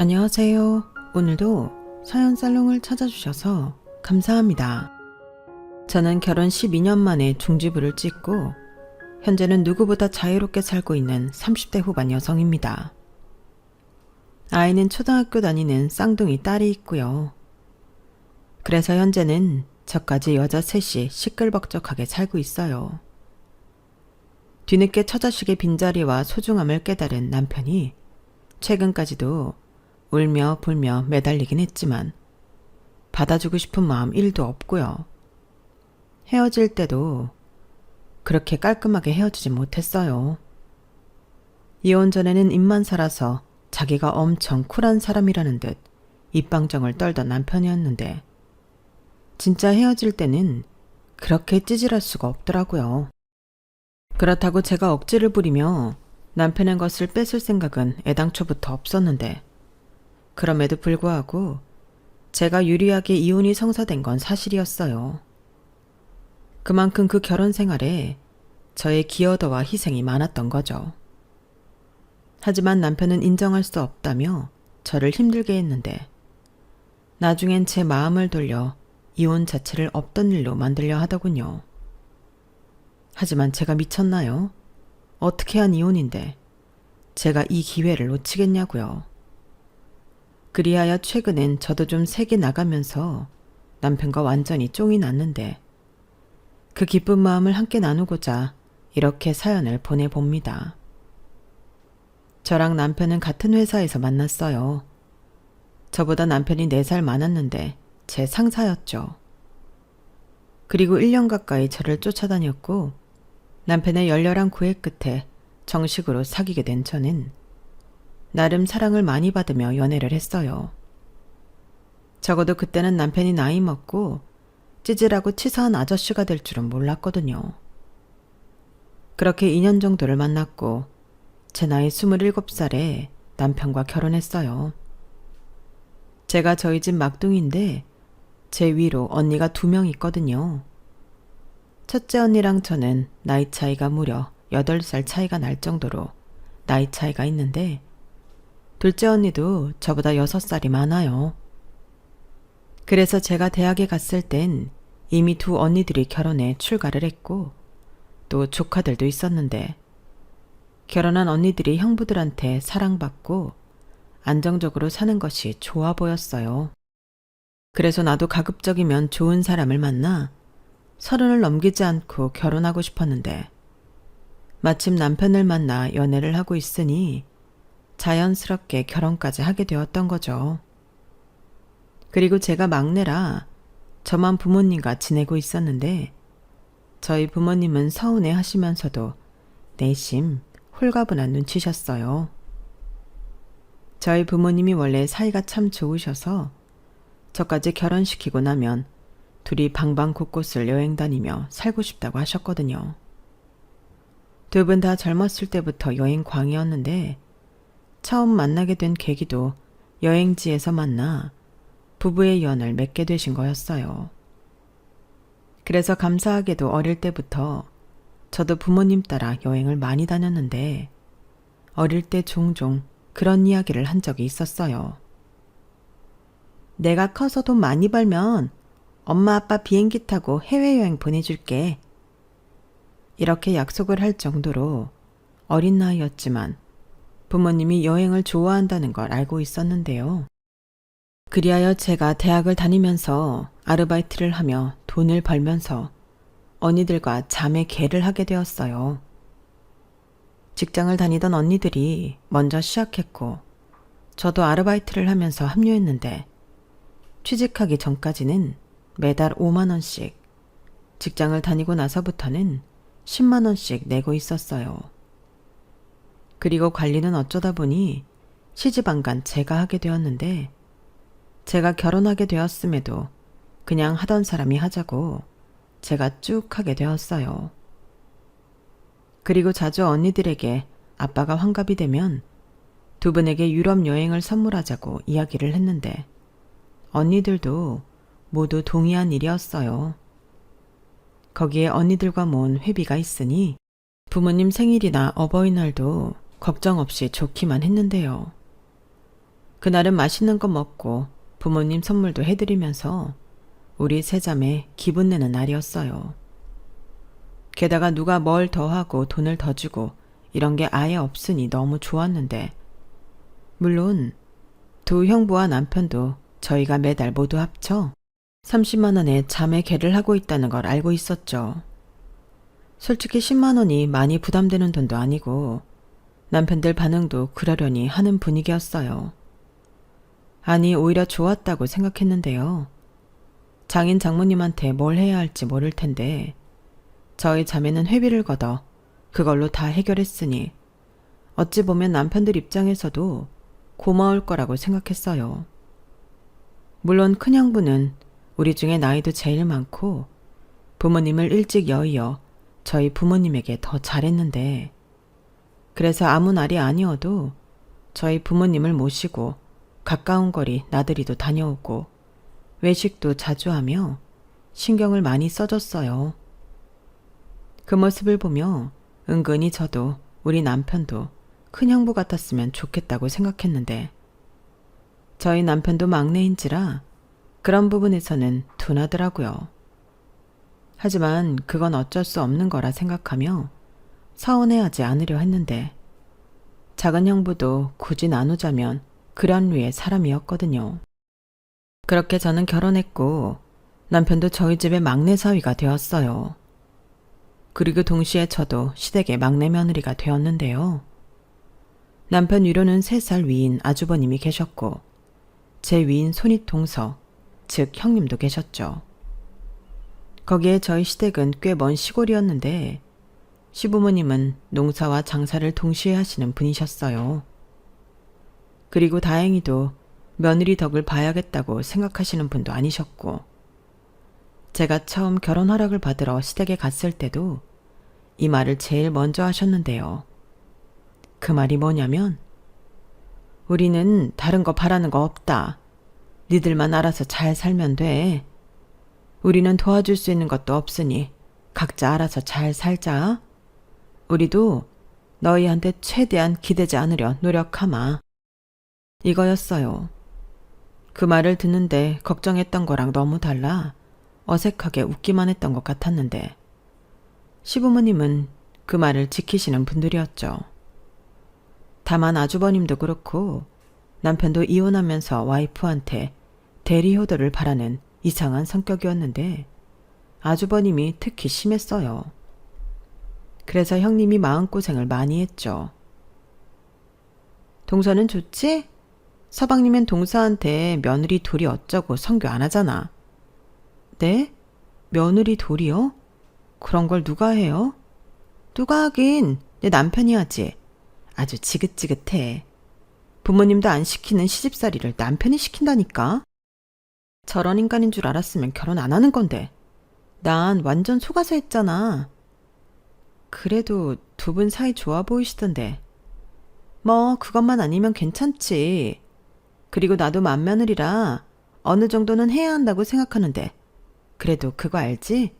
안녕하세요. 오늘도 사연 살롱을 찾아주셔서 감사합니다. 저는 결혼 12년 만에 중지부를 찍고 현재는 누구보다 자유롭게 살고 있는 30대 후반 여성입니다. 아이는 초등학교 다니는 쌍둥이 딸이 있고요. 그래서 현재는 저까지 여자 셋이 시끌벅적하게 살고 있어요. 뒤늦게 처자식의 빈자리와 소중함을 깨달은 남편이 최근까지도 울며 불며 매달리긴 했지만 받아주고 싶은 마음 1도 없고요. 헤어질 때도 그렇게 깔끔하게 헤어지지 못했어요. 이혼 전에는 입만 살아서 자기가 엄청 쿨한 사람이라는 듯 입방정을 떨던 남편이었는데 진짜 헤어질 때는 그렇게 찌질할 수가 없더라고요. 그렇다고 제가 억지를 부리며 남편의 것을 뺏을 생각은 애당초부터 없었는데 그럼에도 불구하고 제가 유리하게 이혼이 성사된 건 사실이었어요. 그만큼 그 결혼 생활에 저의 기여도와 희생이 많았던 거죠. 하지만 남편은 인정할 수 없다며 저를 힘들게 했는데 나중엔 제 마음을 돌려 이혼 자체를 없던 일로 만들려 하더군요. 하지만 제가 미쳤나요? 어떻게 한 이혼인데 제가 이 기회를 놓치겠냐고요. 그리하여 최근엔 저도 좀 세게 나가면서 남편과 완전히 쫑이 났는데 그 기쁜 마음을 함께 나누고자 이렇게 사연을 보내봅니다. 저랑 남편은 같은 회사에서 만났어요. 저보다 남편이 4살 많았는데 제 상사였죠. 그리고 1년 가까이 저를 쫓아다녔고 남편의 열렬한 구애 끝에 정식으로 사귀게 된 저는 나름 사랑을 많이 받으며 연애를 했어요. 적어도 그때는 남편이 나이 먹고 찌질하고 치사한 아저씨가 될 줄은 몰랐거든요. 그렇게 2년 정도를 만났고 제 나이 27살에 남편과 결혼했어요. 제가 저희 집 막둥이인데 제 위로 언니가 2명 있거든요. 첫째 언니랑 저는 나이 차이가 무려 8살 차이가 날 정도로 나이 차이가 있는데 둘째 언니도 저보다 6살이 많아요. 그래서 제가 대학에 갔을 땐 이미 2 언니들이 결혼해 출가를 했고 또 조카들도 있었는데 결혼한 언니들이 형부들한테 사랑받고 안정적으로 사는 것이 좋아 보였어요. 그래서 나도 가급적이면 좋은 사람을 만나 30을 넘기지 않고 결혼하고 싶었는데 마침 남편을 만나 연애를 하고 있으니 자연스럽게 결혼까지 하게 되었던 거죠. 그리고 제가 막내라 저만 부모님과 지내고 있었는데 저희 부모님은 서운해 하시면서도 내심 홀가분한 눈치셨어요. 저희 부모님이 원래 사이가 참 좋으셔서 저까지 결혼시키고 나면 둘이 방방 곳곳을 여행 다니며 살고 싶다고 하셨거든요. 2분 다 젊었을 때부터 여행광이었는데 처음 만나게 된 계기도 여행지에서 만나 부부의 연을 맺게 되신 거였어요. 그래서 감사하게도 어릴 때부터 저도 부모님 따라 여행을 많이 다녔는데 어릴 때 종종 그런 이야기를 한 적이 있었어요. 내가 커서 돈 많이 벌면 엄마 아빠 비행기 타고 해외여행 보내줄게. 이렇게 약속을 할 정도로 어린 나이였지만 부모님이 여행을 좋아한다는 걸 알고 있었는데요. 그리하여 제가 대학을 다니면서 아르바이트를 하며 돈을 벌면서 언니들과 자매 계를 하게 되었어요. 직장을 다니던 언니들이 먼저 시작했고 저도 아르바이트를 하면서 합류했는데 취직하기 전까지는 매달 5만 원씩, 직장을 다니고 나서부터는 10만 원씩 내고 있었어요. 그리고 관리는 어쩌다 보니 시집 안 간 제가 하게 되었는데 제가 결혼하게 되었음에도 그냥 하던 사람이 하자고 제가 쭉 하게 되었어요. 그리고 자주 언니들에게 아빠가 환갑이 되면 2분에게 유럽 여행을 선물하자고 이야기를 했는데 언니들도 모두 동의한 일이었어요. 거기에 언니들과 모은 회비가 있으니 부모님 생일이나 어버이날도 걱정 없이 좋기만 했는데요. 그날은 맛있는 거 먹고 부모님 선물도 해드리면서 우리 세자매 기분 내는 날이었어요. 게다가 누가 뭘 더 하고 돈을 더 주고 이런 게 아예 없으니 너무 좋았는데, 물론 두 형부와 남편도 저희가 매달 모두 합쳐 30만 원의 자매 개를 하고 있다는 걸 알고 있었죠. 솔직히 10만 원이 많이 부담되는 돈도 아니고 남편들 반응도 그러려니 하는 분위기였어요. 아니, 오히려 좋았다고 생각했는데요. 장인 장모님한테 뭘 해야 할지 모를 텐데 저희 자매는 회비를 걷어 그걸로 다 해결했으니 어찌 보면 남편들 입장에서도 고마울 거라고 생각했어요. 물론 큰형부는 우리 중에 나이도 제일 많고 부모님을 일찍 여의어 저희 부모님에게 더 잘했는데, 그래서 아무 날이 아니어도 저희 부모님을 모시고 가까운 거리 나들이도 다녀오고 외식도 자주 하며 신경을 많이 써줬어요. 그 모습을 보며 은근히 저도 우리 남편도 큰형부 같았으면 좋겠다고 생각했는데, 저희 남편도 막내인지라 그런 부분에서는 둔하더라고요. 하지만 그건 어쩔 수 없는 거라 생각하며 서운해하지 않으려 했는데, 작은 형부도 굳이 나누자면 그런 류의 사람이었거든요. 그렇게 저는 결혼했고 남편도 저희 집의 막내 사위가 되었어요. 그리고 동시에 저도 시댁의 막내 며느리가 되었는데요. 남편 위로는 3살 위인 아주버님이 계셨고 제 위인 손윗 동서, 즉 형님도 계셨죠. 거기에 저희 시댁은 꽤 먼 시골이었는데 시부모님은 농사와 장사를 동시에 하시는 분이셨어요. 그리고 다행히도 며느리 덕을 봐야겠다고 생각하시는 분도 아니셨고, 제가 처음 결혼 허락을 받으러 시댁에 갔을 때도 이 말을 제일 먼저 하셨는데요. 그 말이 뭐냐면, 우리는 다른 거 바라는 거 없다. 니들만 알아서 잘 살면 돼. 우리는 도와줄 수 있는 것도 없으니 각자 알아서 잘 살자. 우리도 너희한테 최대한 기대지 않으려 노력하마. 이거였어요. 그 말을 듣는데 걱정했던 거랑 너무 달라 어색하게 웃기만 했던 것 같았는데, 시부모님은 그 말을 지키시는 분들이었죠. 다만 아주버님도 그렇고 남편도 이혼하면서 와이프한테 대리 효도를 바라는 이상한 성격이었는데 아주버님이 특히 심했어요. 그래서 형님이 마음고생을 많이 했죠. 동서는 좋지? 서방님은 동서한테 며느리 둘이 어쩌고 성교 안 하잖아. 네? 며느리 둘이요? 그런 걸 누가 해요? 누가 하긴 내 남편이 하지. 아주 지긋지긋해. 부모님도 안 시키는 시집살이를 남편이 시킨다니까. 저런 인간인 줄 알았으면 결혼 안 하는 건데. 난 완전 속아서 했잖아. 그래도 두 분 사이 좋아 보이시던데. 뭐 그것만 아니면 괜찮지. 그리고 나도 맏며느리라 어느 정도는 해야 한다고 생각하는데, 그래도 그거 알지?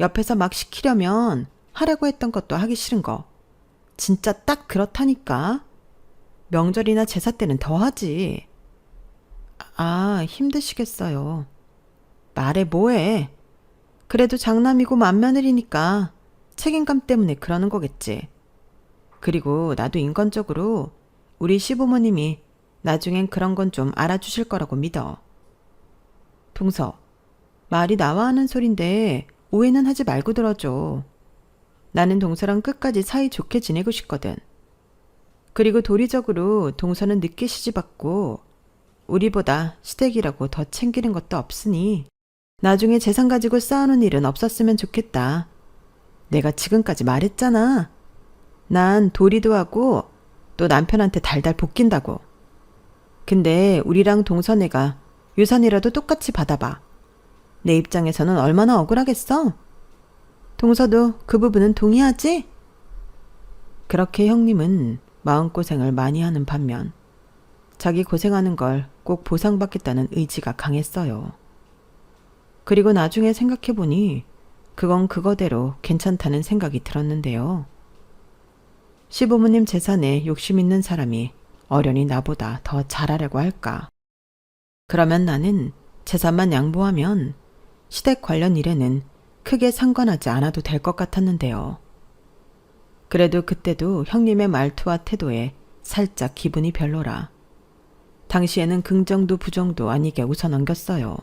옆에서 막 시키려면 하라고 했던 것도 하기 싫은 거. 진짜 딱 그렇다니까. 명절이나 제사 때는 더 하지. 아, 힘드시겠어요. 말해 뭐해. 그래도 장남이고 맏며느리니까 책임감 때문에 그러는 거겠지. 그리고 나도 인간적으로 우리 시부모님이 나중엔 그런 건 좀 알아주실 거라고 믿어. 동서, 말이 나와 하는 소린데 오해는 하지 말고 들어줘. 나는 동서랑 끝까지 사이 좋게 지내고 싶거든. 그리고 도리적으로 동서는 늦게 시집왔고 우리보다 시댁이라고 더 챙기는 것도 없으니 나중에 재산 가지고 쌓아놓은 일은 없었으면 좋겠다. 내가 지금까지 말했잖아. 난 도리도 하고 또 남편한테 달달 볶인다고. 근데 우리랑 동서네가 유산이라도 똑같이 받아봐. 내 입장에서는 얼마나 억울하겠어? 동서도 그 부분은 동의하지? 그렇게 형님은 마음고생을 많이 하는 반면 자기 고생하는 걸 꼭 보상받겠다는 의지가 강했어요. 그리고 나중에 생각해보니 그건 그거대로 괜찮다는 생각이 들었는데요. 시부모님 재산에 욕심 있는 사람이 어련히 나보다 더 잘하려고 할까? 그러면 나는 재산만 양보하면 시댁 관련 일에는 크게 상관하지 않아도 될 것 같았는데요. 그래도 그때도 형님의 말투와 태도에 살짝 기분이 별로라. 당시에는 긍정도 부정도 아니게 웃어넘겼어요.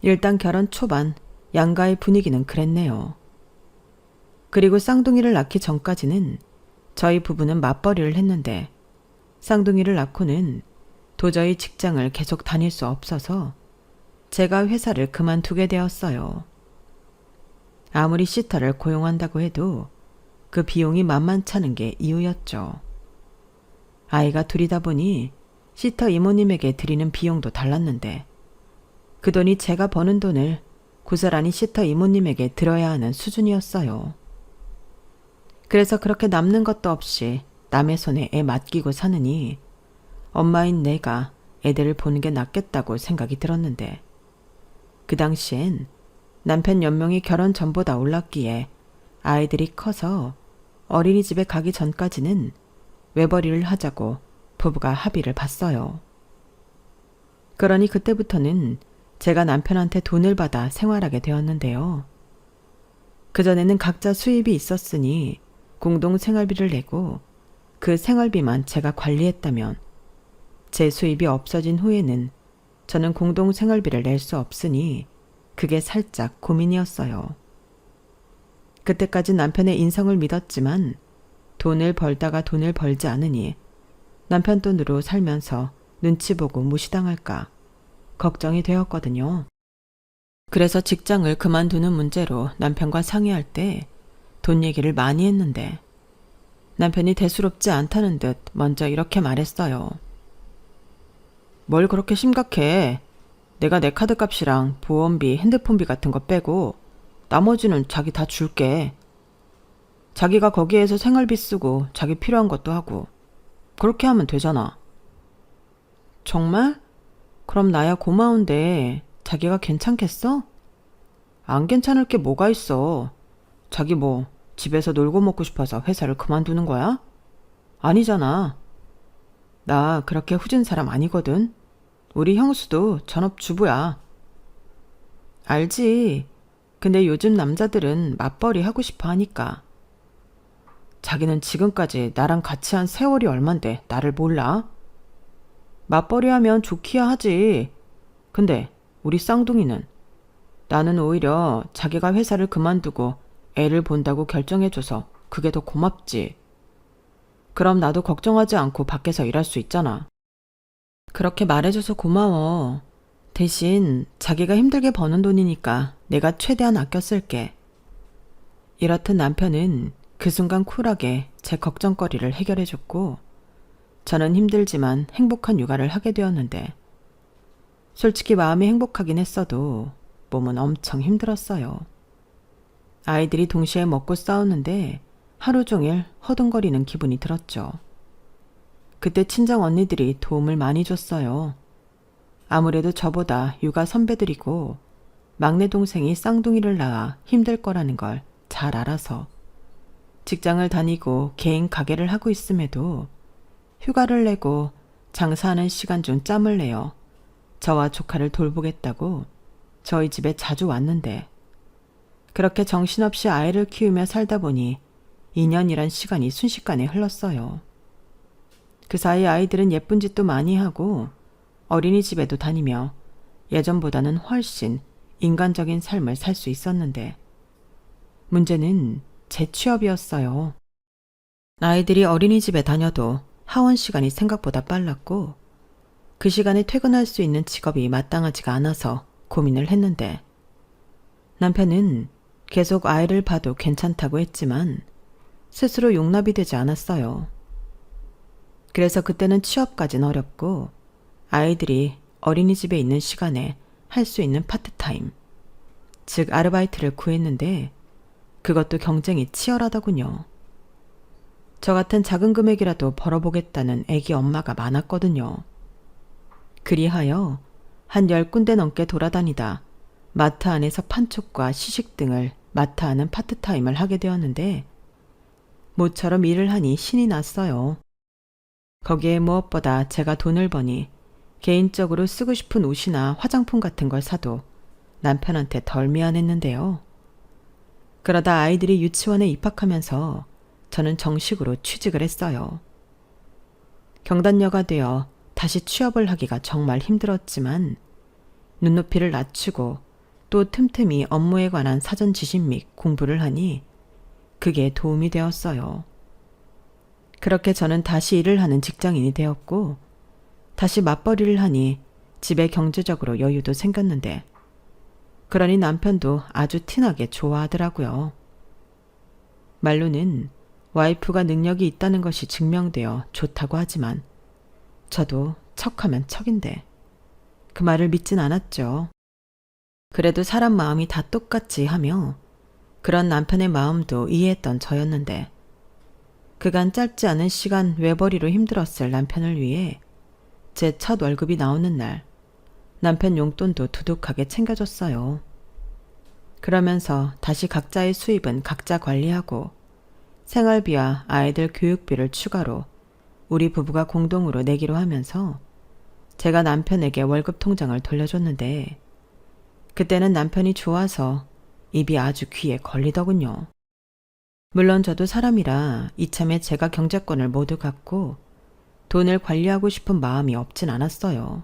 일단 결혼 초반 양가의 분위기는 그랬네요. 그리고 쌍둥이를 낳기 전까지는 저희 부부는 맞벌이를 했는데 쌍둥이를 낳고는 도저히 직장을 계속 다닐 수 없어서 제가 회사를 그만두게 되었어요. 아무리 시터를 고용한다고 해도 그 비용이 만만찮은 게 이유였죠. 아이가 둘이다 보니 시터 이모님에게 드리는 비용도 달랐는데 그 돈이 제가 버는 돈을 고스란히 시터 이모님에게 들어야 하는 수준이었어요. 그래서 그렇게 남는 것도 없이 남의 손에 애 맡기고 사느니 엄마인 내가 애들을 보는 게 낫겠다고 생각이 들었는데 그 당시엔 남편 연명이 결혼 전보다 올랐기에 아이들이 커서 어린이집에 가기 전까지는 외벌이를 하자고 부부가 합의를 봤어요. 그러니 그때부터는 제가 남편한테 돈을 받아 생활하게 되었는데요. 그전에는 각자 수입이 있었으니 공동 생활비를 내고 그 생활비만 제가 관리했다면 제 수입이 없어진 후에는 저는 공동 생활비를 낼 수 없으니 그게 살짝 고민이었어요. 그때까지 남편의 인성을 믿었지만 돈을 벌다가 돈을 벌지 않으니 남편 돈으로 살면서 눈치 보고 무시당할까 걱정이 되었거든요. 그래서 직장을 그만두는 문제로 남편과 상의할 때 돈 얘기를 많이 했는데 남편이 대수롭지 않다는 듯 먼저 이렇게 말했어요. 뭘 그렇게 심각해. 내가 내 카드값이랑 보험비, 핸드폰비 같은 거 빼고 나머지는 자기 다 줄게. 자기가 거기에서 생활비 쓰고 자기 필요한 것도 하고 그렇게 하면 되잖아. 정말? 그럼 나야 고마운데 자기가 괜찮겠어? 안 괜찮을 게 뭐가 있어. 자기 뭐 집에서 놀고 먹고 싶어서 회사를 그만두는 거야? 아니잖아. 나 그렇게 후진 사람 아니거든. 우리 형수도 전업주부야. 알지. 근데 요즘 남자들은 맞벌이 하고 싶어 하니까. 자기는 지금까지 나랑 같이 한 세월이 얼만데 나를 몰라? 맞벌이 하면 좋기야 하지. 근데 우리 쌍둥이는 나는 오히려 자기가 회사를 그만두고 애를 본다고 결정해줘서 그게 더 고맙지. 그럼 나도 걱정하지 않고 밖에서 일할 수 있잖아. 그렇게 말해줘서 고마워. 대신 자기가 힘들게 버는 돈이니까 내가 최대한 아껴 쓸게. 이렇듯 남편은 그 순간 쿨하게 제 걱정거리를 해결해줬고 저는 힘들지만 행복한 육아를 하게 되었는데 솔직히 마음이 행복하긴 했어도 몸은 엄청 힘들었어요. 아이들이 동시에 먹고 싸우는데 하루 종일 허둥거리는 기분이 들었죠. 그때 친정 언니들이 도움을 많이 줬어요. 아무래도 저보다 육아 선배들이고 막내 동생이 쌍둥이를 낳아 힘들 거라는 걸 잘 알아서 직장을 다니고 개인 가게를 하고 있음에도 휴가를 내고 장사하는 시간 중 짬을 내어 저와 조카를 돌보겠다고 저희 집에 자주 왔는데 그렇게 정신없이 아이를 키우며 살다 보니 2년이란 시간이 순식간에 흘렀어요. 그 사이 아이들은 예쁜 짓도 많이 하고 어린이집에도 다니며 예전보다는 훨씬 인간적인 삶을 살 수 있었는데 문제는 제 취업이었어요. 아이들이 어린이집에 다녀도 하원 시간이 생각보다 빨랐고 그 시간에 퇴근할 수 있는 직업이 마땅하지가 않아서 고민을 했는데 남편은 계속 아이를 봐도 괜찮다고 했지만 스스로 용납이 되지 않았어요. 그래서 그때는 취업까진 어렵고 아이들이 어린이집에 있는 시간에 할 수 있는 파트타임, 즉 아르바이트를 구했는데 그것도 경쟁이 치열하더군요. 저 같은 작은 금액이라도 벌어보겠다는 애기 엄마가 많았거든요. 그리하여 한 10군데 넘게 돌아다니다 마트 안에서 판촉과 시식 등을 맡아 하는 파트타임을 하게 되었는데 모처럼 일을 하니 신이 났어요. 거기에 무엇보다 제가 돈을 버니 개인적으로 쓰고 싶은 옷이나 화장품 같은 걸 사도 남편한테 덜 미안했는데요. 그러다 아이들이 유치원에 입학하면서 저는 정식으로 취직을 했어요. 경단녀가 되어 다시 취업을 하기가 정말 힘들었지만 눈높이를 낮추고 또 틈틈이 업무에 관한 사전 지식 및 공부를 하니 그게 도움이 되었어요. 그렇게 저는 다시 일을 하는 직장인이 되었고 다시 맞벌이를 하니 집에 경제적으로 여유도 생겼는데 그러니 남편도 아주 티나게 좋아하더라고요. 말로는 와이프가 능력이 있다는 것이 증명되어 좋다고 하지만 저도 척하면 척인데 그 말을 믿진 않았죠. 그래도 사람 마음이 다 똑같지 하며 그런 남편의 마음도 이해했던 저였는데 그간 짧지 않은 시간 외벌이로 힘들었을 남편을 위해 제 첫 월급이 나오는 날 남편 용돈도 두둑하게 챙겨줬어요. 그러면서 다시 각자의 수입은 각자 관리하고 생활비와 아이들 교육비를 추가로 우리 부부가 공동으로 내기로 하면서 제가 남편에게 월급 통장을 돌려줬는데 그때는 남편이 좋아서 입이 아주 귀에 걸리더군요. 물론 저도 사람이라 이참에 제가 경제권을 모두 갖고 돈을 관리하고 싶은 마음이 없진 않았어요.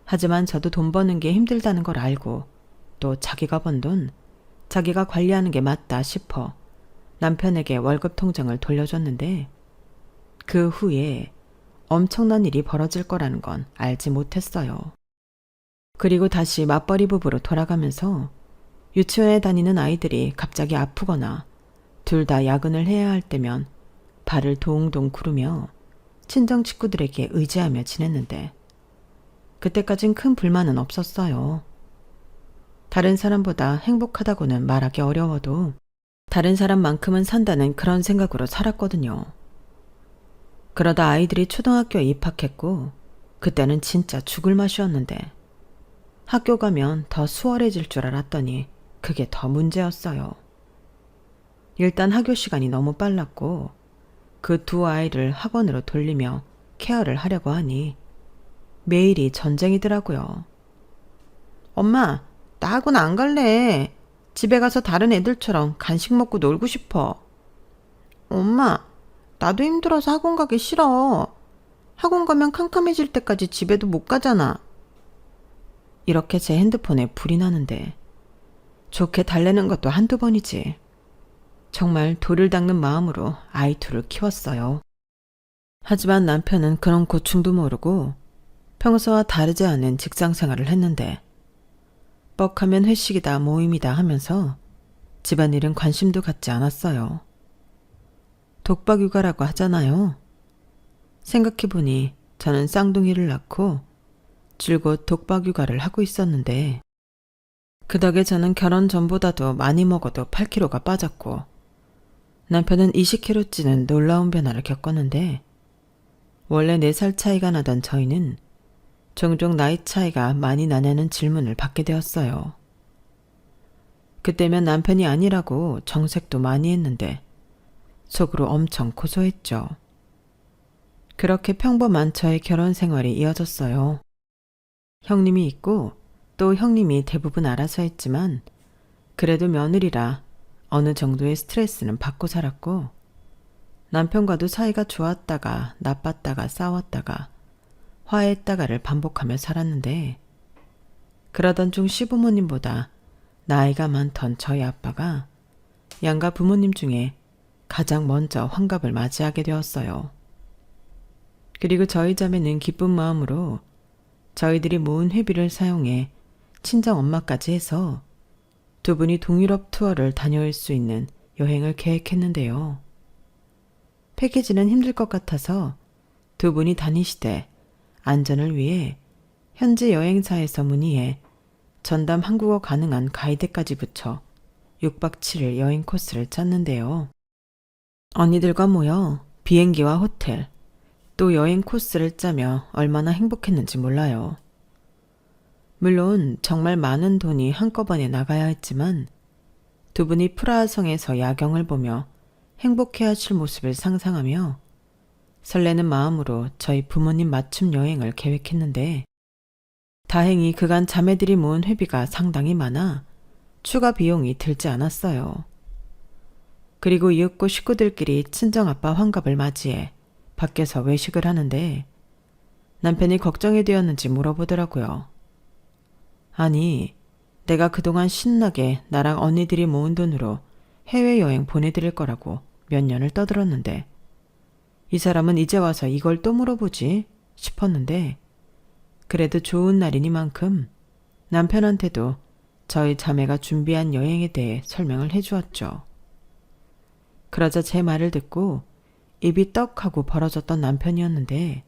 하지만 저도 돈 버는 게 힘들다는 걸 알고 또 자기가 번 돈, 자기가 관리하는 게 맞다 싶어 남편에게 월급 통장을 돌려줬는데 그 후에 엄청난 일이 벌어질 거라는 건 알지 못했어요. 그리고 다시 맞벌이 부부로 돌아가면서 유치원에 다니는 아이들이 갑자기 아프거나 둘 다 야근을 해야 할 때면 발을 동동 구르며 친정 식구들에게 의지하며 지냈는데 그때까진 큰 불만은 없었어요. 다른 사람보다 행복하다고는 말하기 어려워도 다른 사람만큼은 산다는 그런 생각으로 살았거든요. 그러다 아이들이 초등학교에 입학했고 그때는 진짜 죽을 맛이었는데 학교 가면 더 수월해질 줄 알았더니 그게 더 문제였어요. 일단 학교 시간이 너무 빨랐고 그 두 아이를 학원으로 돌리며 케어를 하려고 하니 매일이 전쟁이더라고요. 엄마, 나 학원 안 갈래. 집에 가서 다른 애들처럼 간식 먹고 놀고 싶어. 엄마, 나도 힘들어서 학원 가기 싫어. 학원 가면 캄캄해질 때까지 집에도 못 가잖아. 이렇게 제 핸드폰에 불이 나는데 좋게 달래는 것도 한두 번이지. 정말 돌을 닦는 마음으로 아이 둘을 키웠어요. 하지만 남편은 그런 고충도 모르고 평소와 다르지 않은 직장 생활을 했는데 뻑하면 회식이다 모임이다 하면서 집안일은 관심도 갖지 않았어요. 독박육아라고 하잖아요. 생각해보니 저는 쌍둥이를 낳고 줄곧 독박육아를 하고 있었는데 그 덕에 저는 결혼 전보다도 많이 먹어도 8kg가 빠졌고 남편은 20kg 찌는 놀라운 변화를 겪었는데 원래 4살 차이가 나던 저희는 종종 나이 차이가 많이 나냐는 질문을 받게 되었어요. 그때면 남편이 아니라고 정색도 많이 했는데 속으로 엄청 고소했죠. 그렇게 평범한 저의 결혼 생활이 이어졌어요. 형님이 있고 또 형님이 대부분 알아서 했지만 그래도 며느리라 어느 정도의 스트레스는 받고 살았고 남편과도 사이가 좋았다가 나빴다가 싸웠다가 화해했다가를 반복하며 살았는데 그러던 중 시부모님보다 나이가 많던 저희 아빠가 양가 부모님 중에 가장 먼저 환갑을 맞이하게 되었어요. 그리고 저희 자매는 기쁜 마음으로 저희들이 모은 회비를 사용해 친정 엄마까지 해서 두 분이 동유럽 투어를 다녀올 수 있는 여행을 계획했는데요. 패키지는 힘들 것 같아서 두 분이 다니시되 안전을 위해 현지 여행사에서 문의해 전담 한국어 가능한 가이드까지 붙여 6박 7일 여행 코스를 짰는데요. 언니들과 모여 비행기와 호텔, 또 여행 코스를 짜며 얼마나 행복했는지 몰라요. 물론 정말 많은 돈이 한꺼번에 나가야 했지만 두 분이 프라하 성에서 야경을 보며 행복해하실 모습을 상상하며 설레는 마음으로 저희 부모님 맞춤 여행을 계획했는데 다행히 그간 자매들이 모은 회비가 상당히 많아 추가 비용이 들지 않았어요. 그리고 이윽고 식구들끼리 친정아빠 환갑을 맞이해 밖에서 외식을 하는데 남편이 걱정이 되었는지 물어보더라고요. 아니, 내가 그동안 신나게 나랑 언니들이 모은 돈으로 해외여행 보내드릴 거라고 몇 년을 떠들었는데 이 사람은 이제 와서 이걸 또 물어보지 싶었는데 그래도 좋은 날이니만큼 남편한테도 저희 자매가 준비한 여행에 대해 설명을 해주었죠. 그러자 제 말을 듣고 입이 떡하고 벌어졌던 남편이었는데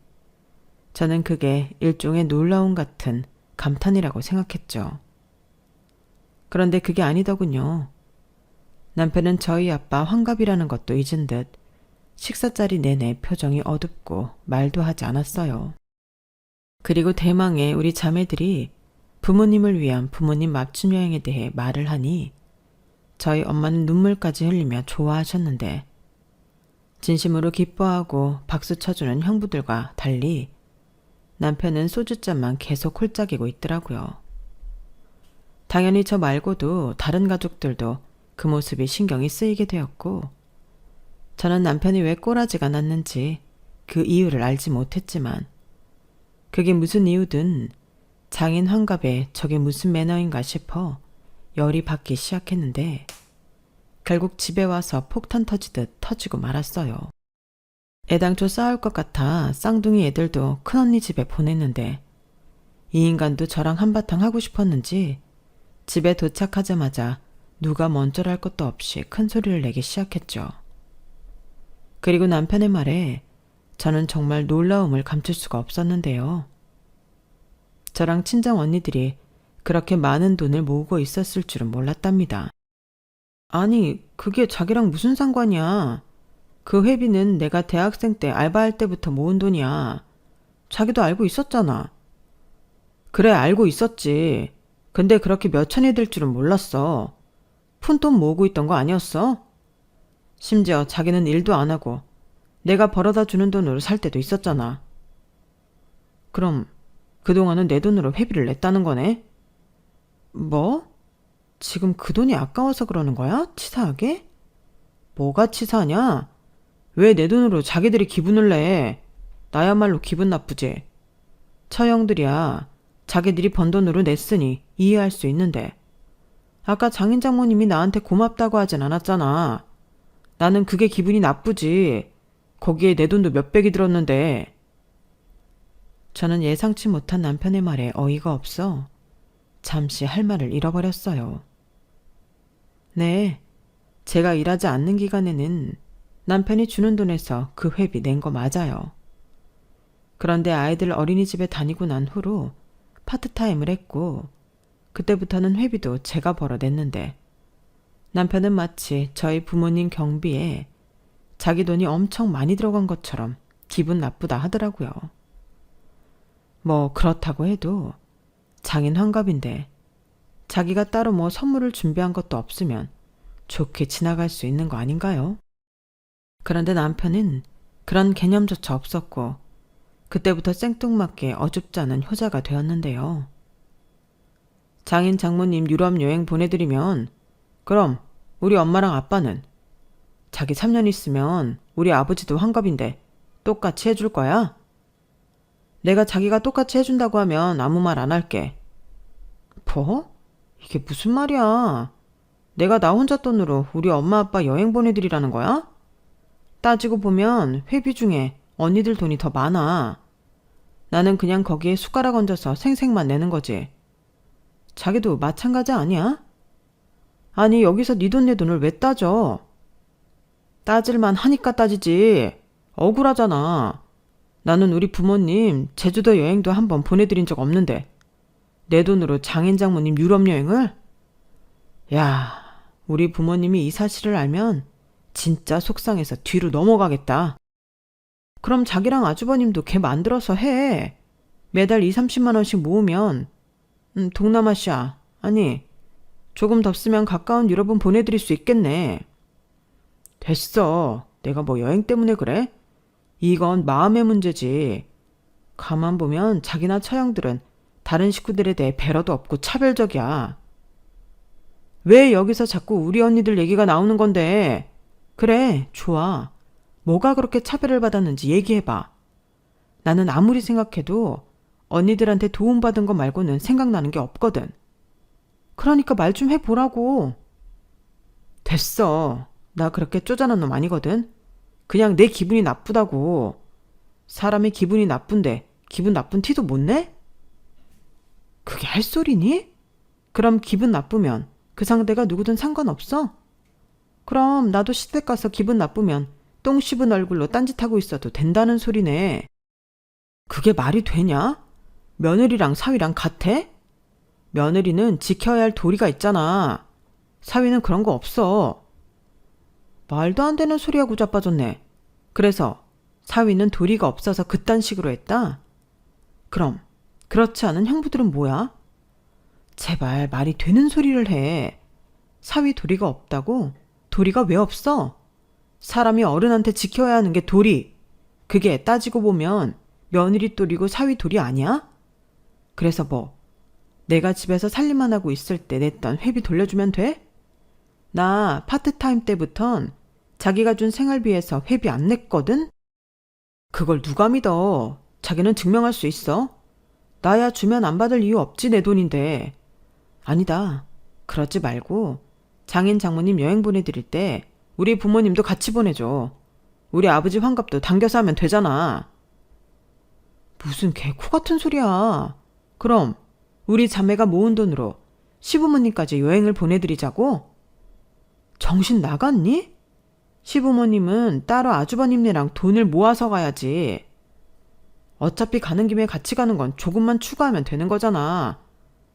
저는 그게 일종의 놀라움 같은 감탄이라고 생각했죠. 그런데 그게 아니더군요. 남편은 저희 아빠 환갑이라는 것도 잊은 듯 식사 자리 내내 표정이 어둡고 말도 하지 않았어요. 그리고 대망의 우리 자매들이 부모님을 위한 부모님 맞춤 여행에 대해 말을 하니 저희 엄마는 눈물까지 흘리며 좋아하셨는데 진심으로 기뻐하고 박수 쳐주는 형부들과 달리 남편은 소주잔만 계속 홀짝이고 있더라고요. 당연히 저 말고도 다른 가족들도 그 모습이 신경이 쓰이게 되었고 저는 남편이 왜 꼬라지가 났는지 그 이유를 알지 못했지만 그게 무슨 이유든 장인 환갑에 저게 무슨 매너인가 싶어 열이 받기 시작했는데 결국 집에 와서 폭탄 터지듯 터지고 말았어요. 애당초 싸울 것 같아 쌍둥이 애들도 큰언니 집에 보냈는데 이 인간도 저랑 한바탕 하고 싶었는지 집에 도착하자마자 누가 먼저랄 것도 없이 큰 소리를 내기 시작했죠. 그리고 남편의 말에 저는 정말 놀라움을 감출 수가 없었는데요. 저랑 친정 언니들이 그렇게 많은 돈을 모으고 있었을 줄은 몰랐답니다. 아니, 그게 자기랑 무슨 상관이야. 그 회비는 내가 대학생 때 알바할 때부터 모은 돈이야. 자기도 알고 있었잖아. 그래, 알고 있었지. 근데 그렇게 몇 천이 될 줄은 몰랐어. 푼돈 모으고 있던 거 아니었어? 심지어 자기는 일도 안 하고 내가 벌어다 주는 돈으로 살 때도 있었잖아. 그럼 그동안은 내 돈으로 회비를 냈다는 거네? 뭐? 지금 그 돈이 아까워서 그러는 거야? 치사하게? 뭐가 치사하냐? 왜 내 돈으로 자기들이 기분을 내? 나야말로 기분 나쁘지. 처형들이야. 자기들이 번 돈으로 냈으니 이해할 수 있는데. 아까 장인 장모님이 나한테 고맙다고 하진 않았잖아. 나는 그게 기분이 나쁘지. 거기에 내 돈도 몇백이 들었는데. 저는 예상치 못한 남편의 말에 어이가 없어 잠시 할 말을 잃어버렸어요. 네, 제가 일하지 않는 기간에는 남편이 주는 돈에서 그 회비 낸 거 맞아요. 그런데 아이들 어린이집에 다니고 난 후로 파트타임을 했고 그때부터는 회비도 제가 벌어냈는데 남편은 마치 저희 부모님 경비에 자기 돈이 엄청 많이 들어간 것처럼 기분 나쁘다 하더라고요. 뭐 그렇다고 해도 장인 환갑인데 자기가 따로 뭐 선물을 준비한 것도 없으면 좋게 지나갈 수 있는 거 아닌가요? 그런데 남편은 그런 개념조차 없었고 그때부터 생뚱맞게 어줍지 않은 효자가 되었는데요. 장인 장모님 유럽 여행 보내드리면 그럼 우리 엄마랑 아빠는 자기 3년 있으면 우리 아버지도 환갑인데 똑같이 해줄 거야? 내가 자기가 똑같이 해준다고 하면 아무 말 안 할게. 뭐? 이게 무슨 말이야? 내가 나 혼자 돈으로 우리 엄마 아빠 여행 보내드리라는 거야? 따지고 보면 회비 중에 언니들 돈이 더 많아. 나는 그냥 거기에 숟가락 얹어서 생색만 내는 거지. 자기도 마찬가지 아니야? 아니 여기서 네 돈 내 돈을 왜 따져? 따질만 하니까 따지지. 억울하잖아. 나는 우리 부모님 제주도 여행도 한번 보내드린 적 없는데 내 돈으로 장인 장모님 유럽 여행을? 야, 우리 부모님이 이 사실을 알면 진짜 속상해서 뒤로 넘어가겠다. 그럼 자기랑 아주버님도 걔 만들어서 해. 매달 2, 30만 원씩 모으면 동남아시아, 아니 조금 덥으면 가까운 유럽은 보내드릴 수 있겠네. 됐어. 내가 뭐 여행 때문에 그래? 이건 마음의 문제지. 가만 보면 자기나 처형들은 다른 식구들에 대해 배려도 없고 차별적이야. 왜 여기서 자꾸 우리 언니들 얘기가 나오는 건데? 그래, 좋아. 뭐가 그렇게 차별을 받았는지 얘기해봐. 나는 아무리 생각해도 언니들한테 도움받은 거 말고는 생각나는 게 없거든. 그러니까 말 좀 해보라고. 됐어. 나 그렇게 쪼잔한 놈 아니거든. 그냥 내 기분이 나쁘다고. 사람이 기분이 나쁜데 기분 나쁜 티도 못 내? 그게 할 소리니? 그럼 기분 나쁘면 그 상대가 누구든 상관없어? 그럼 나도 시댁 가서 기분 나쁘면 똥 씹은 얼굴로 딴짓하고 있어도 된다는 소리네. 그게 말이 되냐? 며느리랑 사위랑 같아? 며느리는 지켜야 할 도리가 있잖아. 사위는 그런 거 없어. 말도 안 되는 소리하고 자빠졌네. 그래서 사위는 도리가 없어서 그딴 식으로 했다? 그럼 그렇지 않은 형부들은 뭐야? 제발 말이 되는 소리를 해. 사위 도리가 없다고? 도리가 왜 없어? 사람이 어른한테 지켜야 하는 게 도리. 그게 따지고 보면 며느리 도리고 사위 도리 아니야? 그래서 뭐 내가 집에서 살림만 하고 있을 때 냈던 회비 돌려주면 돼? 나 파트타임 때부턴 자기가 준 생활비에서 회비 안 냈거든? 그걸 누가 믿어? 자기는 증명할 수 있어? 나야 주면 안 받을 이유 없지, 내 돈인데. 아니다. 그러지 말고 장인 장모님 여행 보내드릴 때 우리 부모님도 같이 보내줘. 우리 아버지 환갑도 당겨서 하면 되잖아. 무슨 개코 같은 소리야. 그럼 우리 자매가 모은 돈으로 시부모님까지 여행을 보내드리자고? 정신 나갔니? 시부모님은 따로 아주버님네랑 돈을 모아서 가야지. 어차피 가는 김에 같이 가는 건 조금만 추가하면 되는 거잖아.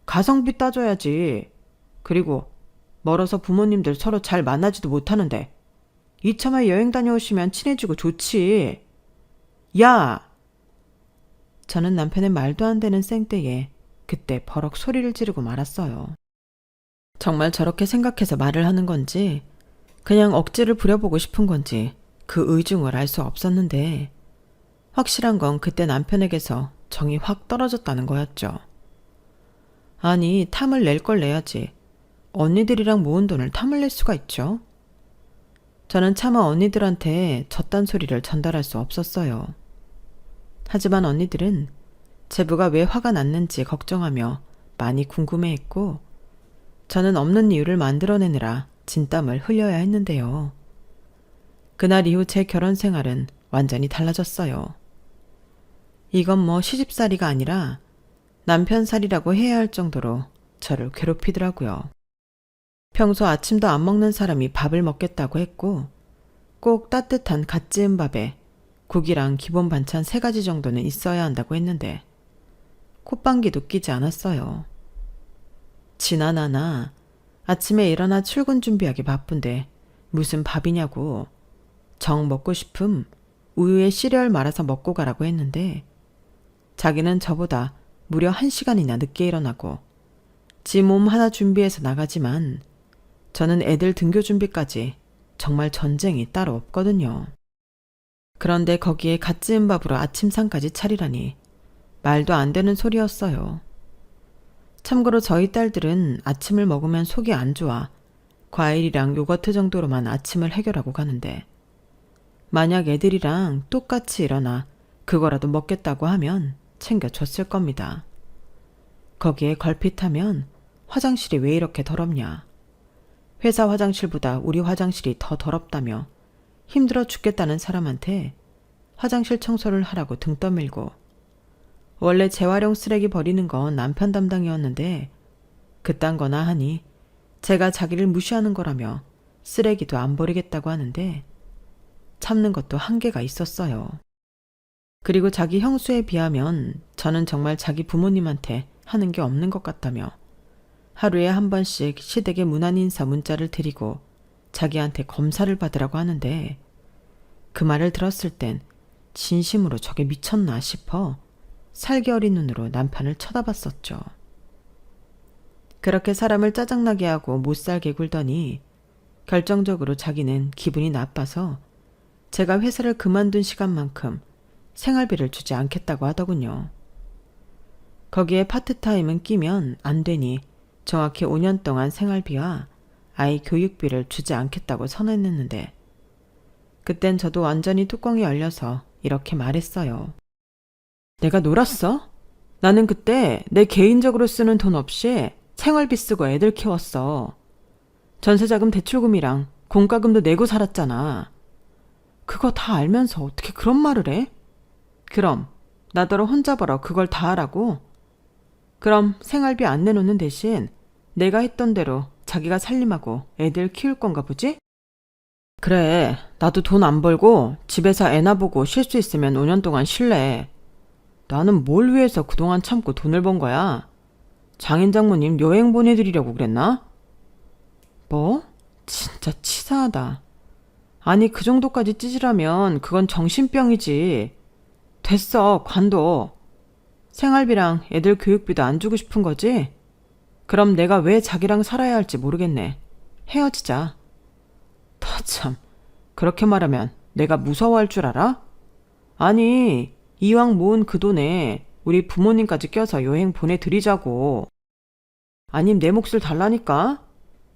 가성비 따져야지. 그리고 멀어서 부모님들 서로 잘 만나지도 못하는데 이참에 여행 다녀오시면 친해지고 좋지. 야! 저는 남편의 말도 안 되는 쌩때에 그때 버럭 소리를 지르고 말았어요. 정말 저렇게 생각해서 말을 하는 건지 그냥 억지를 부려보고 싶은 건지 그 의중을 알 수 없었는데 확실한 건 그때 남편에게서 정이 확 떨어졌다는 거였죠. 아니, 탐을 낼 걸 내야지. 언니들이랑 모은 돈을 탐을 낼 수가 있죠. 저는 차마 언니들한테 저딴 소리를 전달할 수 없었어요. 하지만 언니들은 제부가 왜 화가 났는지 걱정하며 많이 궁금해했고 저는 없는 이유를 만들어내느라 진땀을 흘려야 했는데요. 그날 이후 제 결혼 생활은 완전히 달라졌어요. 이건 뭐 시집살이가 아니라 남편살이라고 해야 할 정도로 저를 괴롭히더라고요. 평소 아침도 안 먹는 사람이 밥을 먹겠다고 했고 꼭 따뜻한 갓 지은 밥에 국이랑 기본 반찬 3가지 정도는 있어야 한다고 했는데 콧방귀도 끼지 않았어요. 지나나나 아침에 일어나 출근 준비하기 바쁜데 무슨 밥이냐고 정 먹고 싶음 우유에 시리얼 말아서 먹고 가라고 했는데 자기는 저보다 무려 1시간이나 늦게 일어나고 지 몸 하나 준비해서 나가지만 저는 애들 등교 준비까지 정말 전쟁이 따로 없거든요. 그런데 거기에 갓 지은 밥으로 아침상까지 차리라니 말도 안 되는 소리였어요. 참고로 저희 딸들은 아침을 먹으면 속이 안 좋아 과일이랑 요거트 정도로만 아침을 해결하고 가는데 만약 애들이랑 똑같이 일어나 그거라도 먹겠다고 하면 챙겨줬을 겁니다. 거기에 걸핏하면 화장실이 왜 이렇게 더럽냐. 회사 화장실보다 우리 화장실이 더 더럽다며 힘들어 죽겠다는 사람한테 화장실 청소를 하라고 등 떠밀고 원래 재활용 쓰레기 버리는 건 남편 담당이었는데 그딴 거나 하니 제가 자기를 무시하는 거라며 쓰레기도 안 버리겠다고 하는데 참는 것도 한계가 있었어요. 그리고 자기 형수에 비하면 저는 정말 자기 부모님한테 하는 게 없는 것 같다며 하루에 한 번씩 시댁에 무난 인사 문자를 드리고 자기한테 검사를 받으라고 하는데 그 말을 들었을 땐 진심으로 저게 미쳤나 싶어 살기 어린 눈으로 남편을 쳐다봤었죠. 그렇게 사람을 짜증나게 하고 못 살게 굴더니 결정적으로 자기는 기분이 나빠서 제가 회사를 그만둔 시간만큼 생활비를 주지 않겠다고 하더군요. 거기에 파트타임은 끼면 안 되니 정확히 5년 동안 생활비와 아이 교육비를 주지 않겠다고 선언했는데 그땐 저도 완전히 뚜껑이 열려서 이렇게 말했어요. 내가 놀았어? 나는 그때 내 개인적으로 쓰는 돈 없이 생활비 쓰고 애들 키웠어. 전세자금 대출금이랑 공과금도 내고 살았잖아. 그거 다 알면서 어떻게 그런 말을 해? 그럼 나더러 혼자 벌어 그걸 다 하라고? 그럼 생활비 안 내놓는 대신 내가 했던 대로 자기가 살림하고 애들 키울 건가 보지? 그래, 나도 돈 안 벌고 집에서 애나 보고 쉴 수 있으면 5년 동안 쉴래. 나는 뭘 위해서 그동안 참고 돈을 번 거야? 장인 장모님 여행 보내드리려고 그랬나? 뭐? 진짜 치사하다. 아니 그 정도까지 찌질하면 그건 정신병이지. 됐어, 관둬. 생활비랑 애들 교육비도 안 주고 싶은 거지? 그럼 내가 왜 자기랑 살아야 할지 모르겠네. 헤어지자. 너 참, 그렇게 말하면 내가 무서워할 줄 알아? 아니, 이왕 모은 그 돈에 우리 부모님까지 껴서 여행 보내드리자고. 아님 내 몫을 달라니까?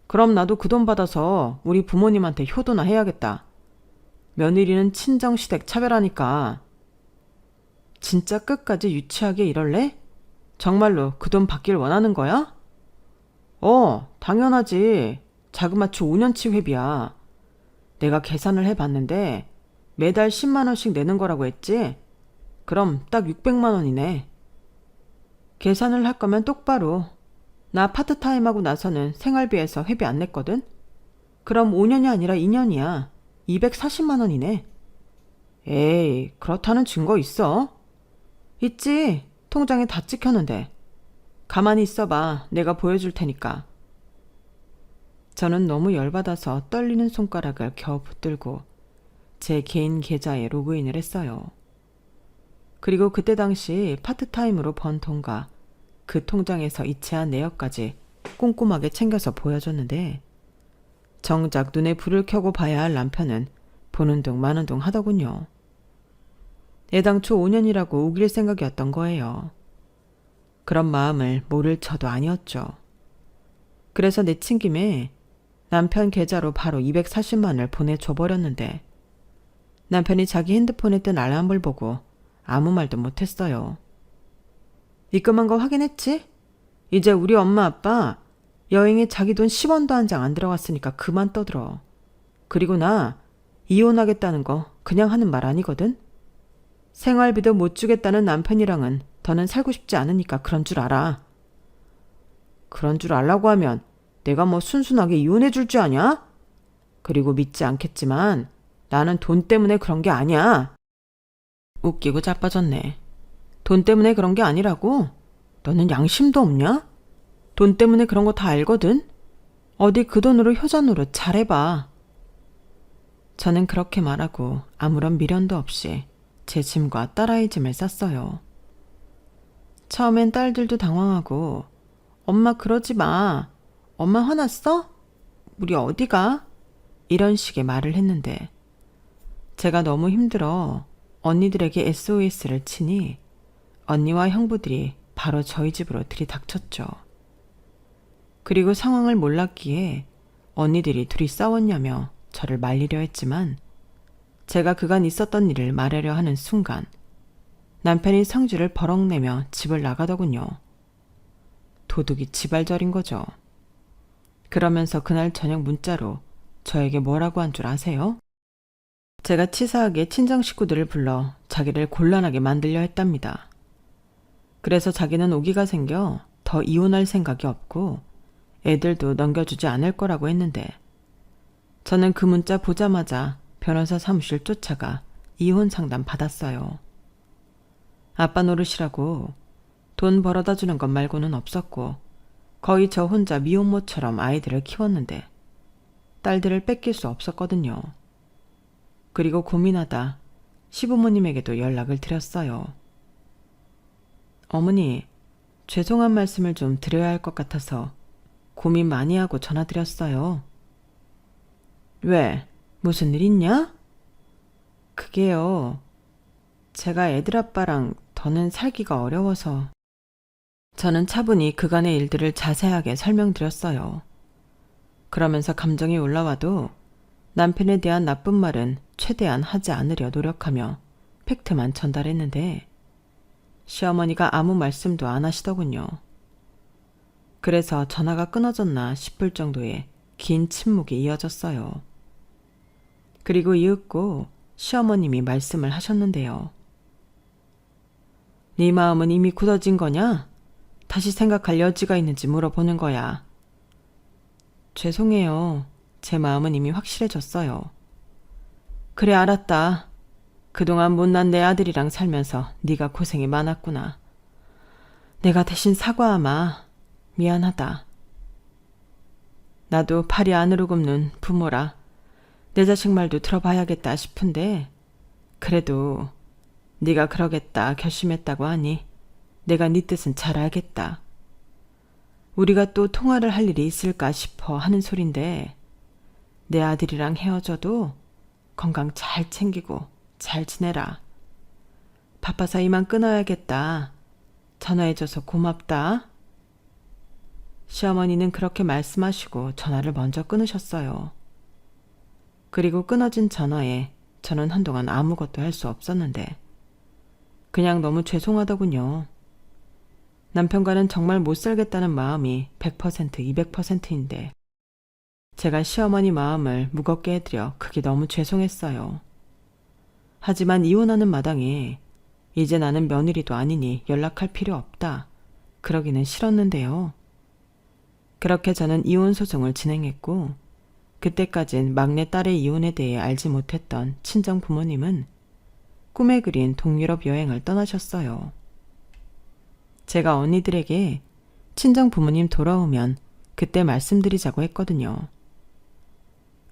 그럼 나도 그 돈 받아서 우리 부모님한테 효도나 해야겠다. 며느리는 친정시댁 차별하니까. 진짜 끝까지 유치하게 이럴래? 정말로 그 돈 받길 원하는 거야? 당연하지. 자그마치 5년치 회비야. 내가 계산을 해봤는데 매달 10만 원씩 내는 거라고 했지? 그럼 딱 600만 원이네. 계산을 할 거면 똑바로. 나 파트타임하고 나서는 생활비에서 회비 안 냈거든? 그럼 5년이 아니라 2년이야. 240만 원이네. 에이, 그렇다는 증거 있어? 있지. 통장에 다 찍혔는데. 가만히 있어봐. 내가 보여줄 테니까. 저는 너무 열받아서 떨리는 손가락을 겨우 붙들고 제 개인 계좌에 로그인을 했어요. 그리고 그때 당시 파트타임으로 번 돈과 그 통장에서 이체한 내역까지 꼼꼼하게 챙겨서 보여줬는데 정작 눈에 불을 켜고 봐야 할 남편은 보는 둥 마는 둥 하더군요. 애당초 5년이라고 우길 생각이었던 거예요. 그런 마음을 모를 저도 아니었죠. 그래서 내친 김에 남편 계좌로 바로 240만을 보내줘버렸는데 남편이 자기 핸드폰에 뜬 알람을 보고 아무 말도 못했어요. 입금한 거 확인했지? 이제 우리 엄마 아빠 여행에 자기 돈 10원도 한 장 안 들어갔으니까 그만 떠들어. 그리고 나 이혼하겠다는 거 그냥 하는 말 아니거든? 생활비도 못 주겠다는 남편이랑은 더는 살고 싶지 않으니까 그런 줄 알아. 그런 줄 알라고 하면 내가 뭐 순순하게 이혼해 줄 줄 아냐? 그리고 믿지 않겠지만 나는 돈 때문에 그런 게 아니야. 웃기고 자빠졌네. 돈 때문에 그런 게 아니라고? 너는 양심도 없냐? 돈 때문에 그런 거 다 알거든? 어디 그 돈으로 효자 노릇 잘해봐. 저는 그렇게 말하고 아무런 미련도 없이 제 짐과 딸아이 짐을 쌌어요. 처음엔 딸들도 당황하고 엄마 그러지 마. 엄마 화났어? 우리 어디 가? 이런 식의 말을 했는데 제가 너무 힘들어 언니들에게 SOS를 치니 언니와 형부들이 바로 저희 집으로 들이닥쳤죠. 그리고 상황을 몰랐기에 언니들이 둘이 싸웠냐며 저를 말리려 했지만 제가 그간 있었던 일을 말하려 하는 순간 남편이 성질을 버럭 내며 집을 나가더군요. 도둑이 지발절인 거죠. 그러면서 그날 저녁 문자로 저에게 뭐라고 한 줄 아세요? 제가 치사하게 친정 식구들을 불러 자기를 곤란하게 만들려 했답니다. 그래서 자기는 오기가 생겨 더 이혼할 생각이 없고 애들도 넘겨주지 않을 거라고 했는데 저는 그 문자 보자마자 변호사 사무실 쫓아가 이혼 상담 받았어요. 아빠 노릇이라고 돈 벌어다 주는 것 말고는 없었고 거의 저 혼자 미혼모처럼 아이들을 키웠는데 딸들을 뺏길 수 없었거든요. 그리고 고민하다 시부모님에게도 연락을 드렸어요. 어머니, 죄송한 말씀을 좀 드려야 할 것 같아서 고민 많이 하고 전화드렸어요. 왜? 무슨 일 있냐? 그게요. 제가 애들 아빠랑 더는 살기가 어려워서. 저는 차분히 그간의 일들을 자세하게 설명드렸어요. 그러면서 감정이 올라와도 남편에 대한 나쁜 말은 최대한 하지 않으려 노력하며 팩트만 전달했는데 시어머니가 아무 말씀도 안 하시더군요. 그래서 전화가 끊어졌나 싶을 정도의 긴 침묵이 이어졌어요. 그리고 이윽고 시어머님이 말씀을 하셨는데요. 네 마음은 이미 굳어진 거냐? 다시 생각할 여지가 있는지 물어보는 거야. 죄송해요. 제 마음은 이미 확실해졌어요. 그래, 알았다. 그동안 못난 내 아들이랑 살면서 네가 고생이 많았구나. 내가 대신 사과하마. 미안하다. 나도 팔이 안으로 굽는 부모라 내 자식 말도 들어봐야겠다 싶은데 그래도 네가 그러겠다 결심했다고 하니 내가 네 뜻은 잘 알겠다. 우리가 또 통화를 할 일이 있을까 싶어 하는 소린데 내 아들이랑 헤어져도 건강 잘 챙기고 잘 지내라. 바빠서 이만 끊어야겠다. 전화해줘서 고맙다. 시어머니는 그렇게 말씀하시고 전화를 먼저 끊으셨어요. 그리고 끊어진 전화에 저는 한동안 아무것도 할 수 없었는데 그냥 너무 죄송하더군요. 남편과는 정말 못 살겠다는 마음이 100%, 200%인데 제가 시어머니 마음을 무겁게 해드려 그게 너무 죄송했어요. 하지만 이혼하는 마당에 이제 나는 며느리도 아니니 연락할 필요 없다. 그러기는 싫었는데요. 그렇게 저는 이혼 소송을 진행했고 그때까진 막내 딸의 이혼에 대해 알지 못했던 친정 부모님은 꿈에 그린 동유럽 여행을 떠나셨어요. 제가 언니들에게 친정 부모님 돌아오면 그때 말씀드리자고 했거든요.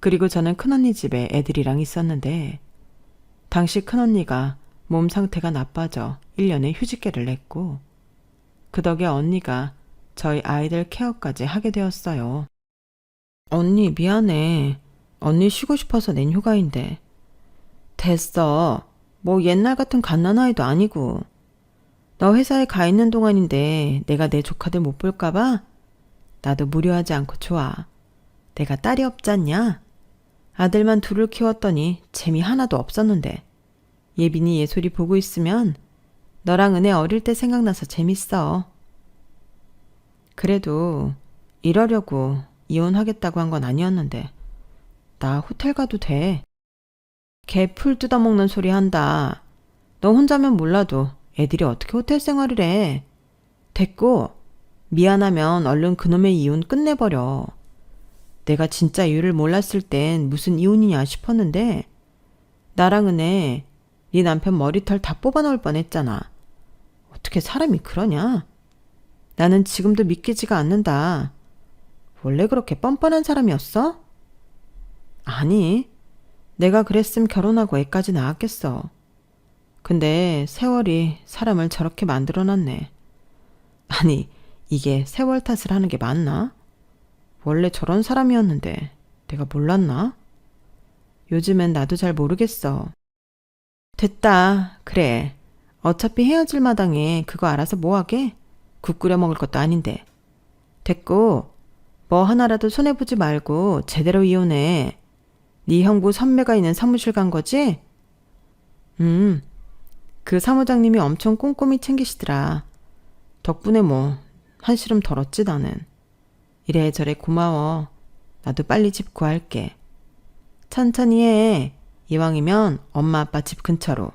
그리고 저는 큰언니 집에 애들이랑 있었는데 당시 큰언니가 몸 상태가 나빠져 1년의 휴직계를 냈고 그 덕에 언니가 저희 아이들 케어까지 하게 되었어요. 언니 미안해. 언니 쉬고 싶어서 낸 휴가인데. 됐어. 뭐 옛날 같은 갓난아이도 아니고. 너 회사에 가 있는 동안인데 내가 내 조카들 못 볼까 봐? 나도 무료하지 않고 좋아. 내가 딸이 없잖냐? 아들만 둘을 키웠더니 재미 하나도 없었는데. 예빈이 예솔이 보고 있으면 너랑 은혜 어릴 때 생각나서 재밌어. 그래도 이러려고 이혼하겠다고 한 건 아니었는데 나 호텔 가도 돼. 개 풀 뜯어먹는 소리 한다. 너 혼자면 몰라도 애들이 어떻게 호텔 생활을 해. 됐고 미안하면 얼른 그놈의 이혼 끝내버려. 내가 진짜 이유를 몰랐을 땐 무슨 이혼이냐 싶었는데 나랑 은혜 네 남편 머리털 다 뽑아놓을 뻔했잖아. 어떻게 사람이 그러냐? 나는 지금도 믿기지가 않는다. 원래 그렇게 뻔뻔한 사람이었어? 아니, 내가 그랬음 결혼하고 애까지 낳았겠어. 근데 세월이 사람을 저렇게 만들어놨네. 아니, 이게 세월 탓을 하는 게 맞나? 원래 저런 사람이었는데 내가 몰랐나? 요즘엔 나도 잘 모르겠어. 됐다. 그래. 어차피 헤어질 마당에 그거 알아서 뭐하게? 국 끓여 먹을 것도 아닌데. 됐고 뭐 하나라도 손해보지 말고 제대로 이혼해. 네 형부 선배가 있는 사무실 간 거지? 그 사무장님이 엄청 꼼꼼히 챙기시더라. 덕분에 뭐 한시름 덜었지 나는. 이래저래 고마워. 나도 빨리 집 구할게. 천천히 해. 이왕이면 엄마 아빠 집 근처로.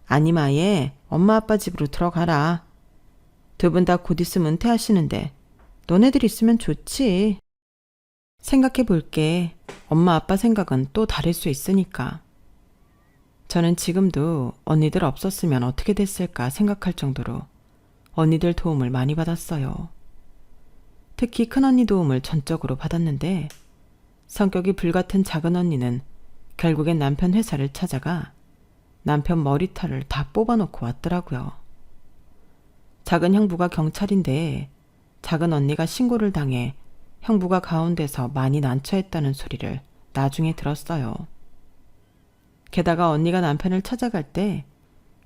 아니면 아예 엄마 아빠 집으로 들어가라. 두 분 다 곧 있으면 은퇴하시는데 너네들 있으면 좋지. 생각해 볼게. 엄마 아빠 생각은 또 다를 수 있으니까. 저는 지금도 언니들 없었으면 어떻게 됐을까 생각할 정도로 언니들 도움을 많이 받았어요. 특히 큰언니 도움을 전적으로 받았는데 성격이 불같은 작은 언니는 결국엔 남편 회사를 찾아가 남편 머리털을 다 뽑아놓고 왔더라고요. 작은 형부가 경찰인데 작은 언니가 신고를 당해 형부가 가운데서 많이 난처했다는 소리를 나중에 들었어요. 게다가 언니가 남편을 찾아갈 때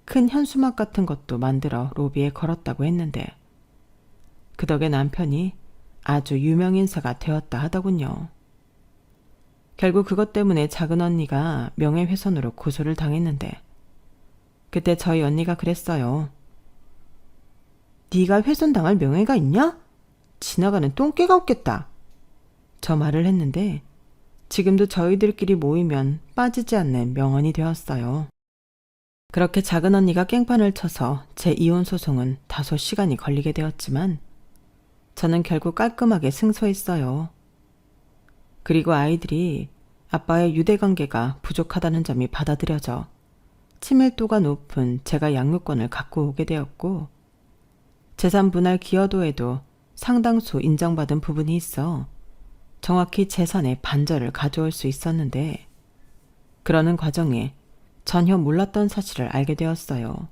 큰 현수막 같은 것도 만들어 로비에 걸었다고 했는데 그 덕에 남편이 아주 유명인사가 되었다 하더군요. 결국 그것 때문에 작은 언니가 명예훼손으로 고소를 당했는데 그때 저희 언니가 그랬어요. 네가 훼손당할 명예가 있냐? 지나가는 똥개가 없겠다. 저 말을 했는데 지금도 저희들끼리 모이면 빠지지 않는 명언이 되었어요. 그렇게 작은 언니가 깽판을 쳐서 제 이혼 소송은 다소 시간이 걸리게 되었지만 저는 결국 깔끔하게 승소했어요. 그리고 아이들이 아빠의 유대관계가 부족하다는 점이 받아들여져 친밀도가 높은 제가 양육권을 갖고 오게 되었고 재산 분할 기여도에도 상당수 인정받은 부분이 있어 정확히 재산의 반절을 가져올 수 있었는데 그러는 과정에 전혀 몰랐던 사실을 알게 되었어요.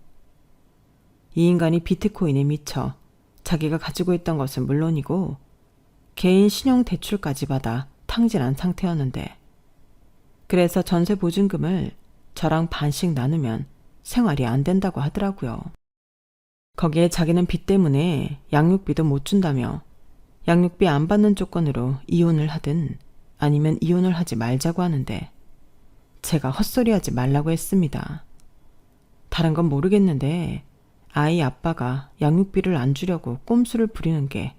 이 인간이 비트코인에 미쳐 자기가 가지고 있던 것은 물론이고 개인 신용 대출까지 받아 탕진한 상태였는데 그래서 전세 보증금을 저랑 반씩 나누면 생활이 안 된다고 하더라고요. 거기에 자기는 빚 때문에 양육비도 못 준다며 양육비 안 받는 조건으로 이혼을 하든 아니면 이혼을 하지 말자고 하는데 제가 헛소리하지 말라고 했습니다. 다른 건 모르겠는데 아이 아빠가 양육비를 안 주려고 꼼수를 부리는 게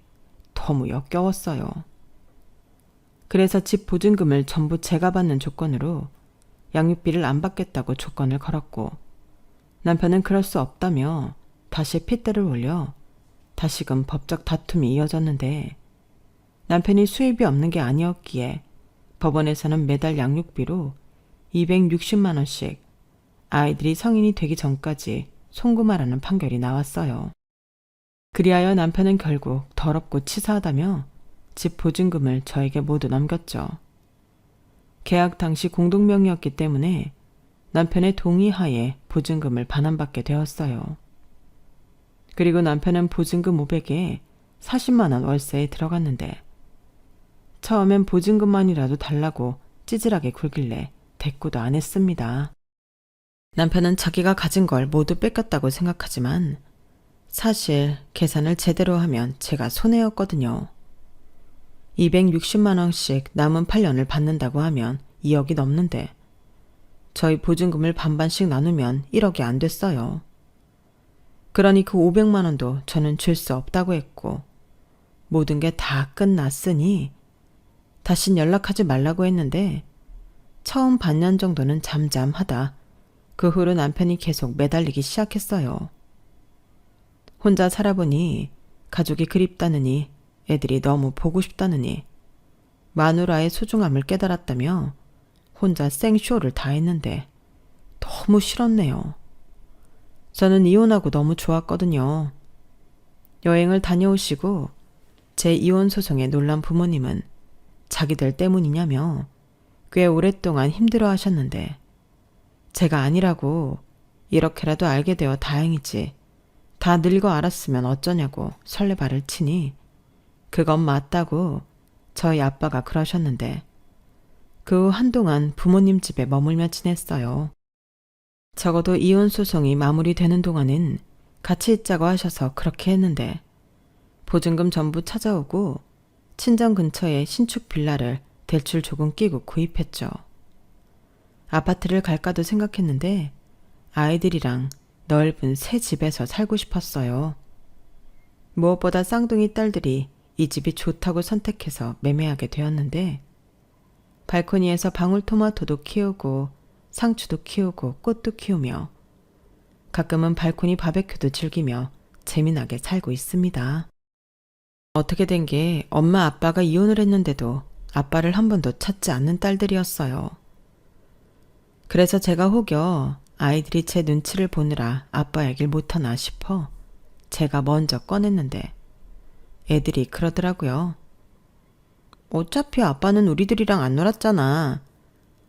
너무 역겨웠어요. 그래서 집 보증금을 전부 제가 받는 조건으로 양육비를 안 받겠다고 조건을 걸었고 남편은 그럴 수 없다며 다시 핏대를 올려 다시금 법적 다툼이 이어졌는데 남편이 수입이 없는 게 아니었기에 법원에서는 매달 양육비로 260만 원씩 아이들이 성인이 되기 전까지 송금하라는 판결이 나왔어요. 그리하여 남편은 결국 더럽고 치사하다며 집 보증금을 저에게 모두 넘겼죠. 계약 당시 공동명의였기 때문에 남편의 동의하에 보증금을 반환받게 되었어요. 그리고 남편은 보증금 500에 40만 원 월세에 들어갔는데 처음엔 보증금만이라도 달라고 찌질하게 굴길래 대꾸도 안 했습니다. 남편은 자기가 가진 걸 모두 뺏겼다고 생각하지만 사실 계산을 제대로 하면 제가 손해였거든요. 260만 원씩 남은 8년을 받는다고 하면 2억이 넘는데 저희 보증금을 반반씩 나누면 1억이 안 됐어요. 그러니 그 500만 원도 저는 줄 수 없다고 했고 모든 게 다 끝났으니 다신 연락하지 말라고 했는데 처음 반년 정도는 잠잠하다 그 후로 남편이 계속 매달리기 시작했어요. 혼자 살아보니 가족이 그립다느니 애들이 너무 보고 싶다느니 마누라의 소중함을 깨달았다며 혼자 생쇼를 다 했는데 너무 싫었네요. 저는 이혼하고 너무 좋았거든요. 여행을 다녀오시고 제 이혼 소송에 놀란 부모님은 자기들 때문이냐며 꽤 오랫동안 힘들어 하셨는데 제가 아니라고 이렇게라도 알게 되어 다행이지 다 늙어 알았으면 어쩌냐고 설레발을 치니 그건 맞다고 저희 아빠가 그러셨는데 그 후 한동안 부모님 집에 머물며 지냈어요. 적어도 이혼 소송이 마무리되는 동안은 같이 있자고 하셔서 그렇게 했는데 보증금 전부 찾아오고 친정 근처에 신축 빌라를 대출 조금 끼고 구입했죠. 아파트를 갈까도 생각했는데 아이들이랑 넓은 새 집에서 살고 싶었어요. 무엇보다 쌍둥이 딸들이 이 집이 좋다고 선택해서 매매하게 되었는데 발코니에서 방울토마토도 키우고 상추도 키우고 꽃도 키우며 가끔은 발코니 바베큐도 즐기며 재미나게 살고 있습니다. 어떻게 된 게 엄마 아빠가 이혼을 했는데도 아빠를 한 번도 찾지 않는 딸들이었어요. 그래서 제가 혹여 아이들이 제 눈치를 보느라 아빠 얘기를 못하나 싶어 제가 먼저 꺼냈는데 애들이 그러더라고요. 어차피 아빠는 우리들이랑 안 놀았잖아.